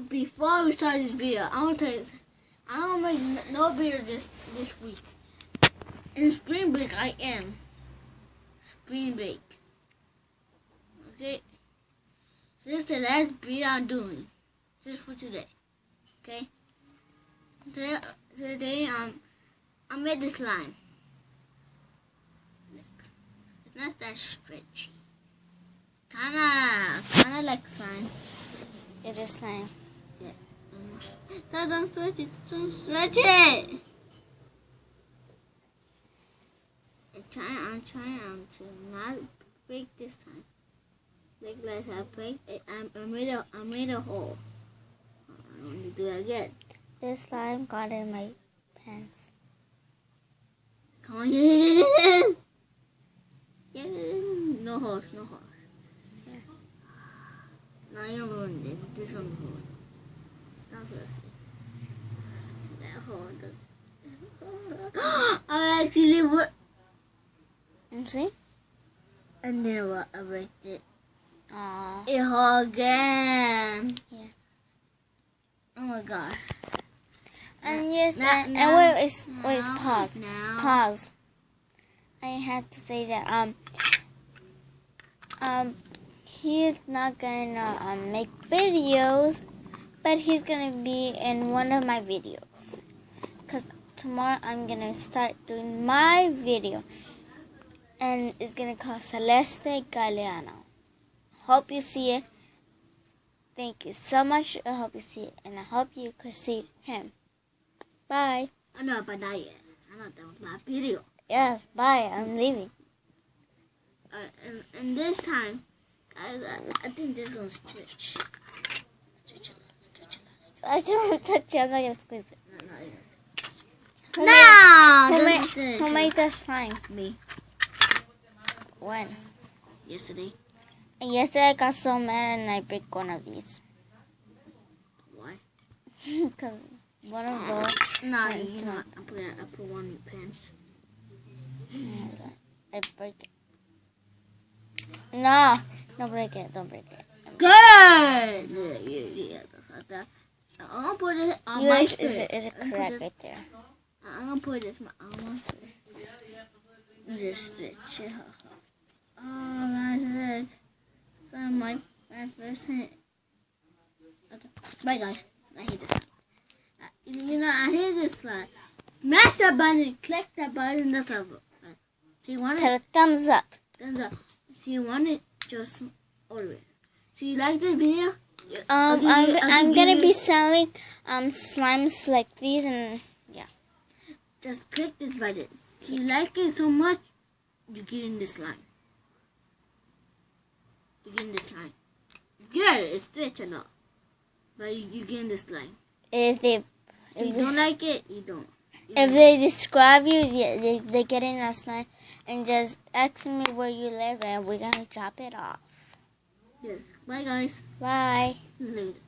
before we start this video, I want to tell you, I don't make no video this week. In spring break, I am spring break. Okay, this is the last video I'm doing, just for today. Okay, today I made this slime. Look, it's not that stretchy. Kinda like slime. It is slime. Yeah. Don't stretch it. Don't stretch it. I'm trying to not break this time. Like last I break it, I made a hole. I want to do it again. This slime got in my pants. Come on, yeah. No holes. Yeah. No, you ruined it. This one ruined. Not first. That hole does. I actually would. You see? And then what? I breaked it. Aww. It hole again. Yeah. Oh my god. And yes, Now, wait, pause. Now. Pause. I had to say that he's not gonna make videos, but he's gonna be in one of my videos. Cause tomorrow I'm gonna start doing my video, and it's gonna call Celeste Galeano. Hope you see it. Thank you so much. I hope you see it, and I hope you could see him. Bye. I know, but not yet. I'm not done with my video. Yes, bye. I'm leaving. And this time, I think this is gonna stretch. Stretch a lot. I don't want to touch you. I'm not gonna squeeze it. Who made the slime? Me. When? Yesterday. And yesterday I got so mad and I broke one of these. Why? Because one of those. No, you know, I put one in the pants. I break it. No, don't break it. Don't break it. Good. Yeah. That's I'm gonna put it on my Yours shirt. is it correct right there? I'm gonna put this on my shirt. Just stretch it. Oh, guys, it's on my first hand. Okay. Bye, guys. I hate this. You know, I hate this slide. Smash that button, click that button. That's all. So you want it? Put a thumbs up. Thumbs up. So you want it? Just order it. So you like this video? I'm gonna be selling slimes like these, and yeah. Just click this button. So you like it so much, you get in this line. You get in this line. Good, it's stretch a lot. But you get in this line. If you don't like it, you don't. If they describe you, yeah, they get in that slime and just ask me where you live, and we're gonna drop it off. Yes. Bye, guys. Bye. Later.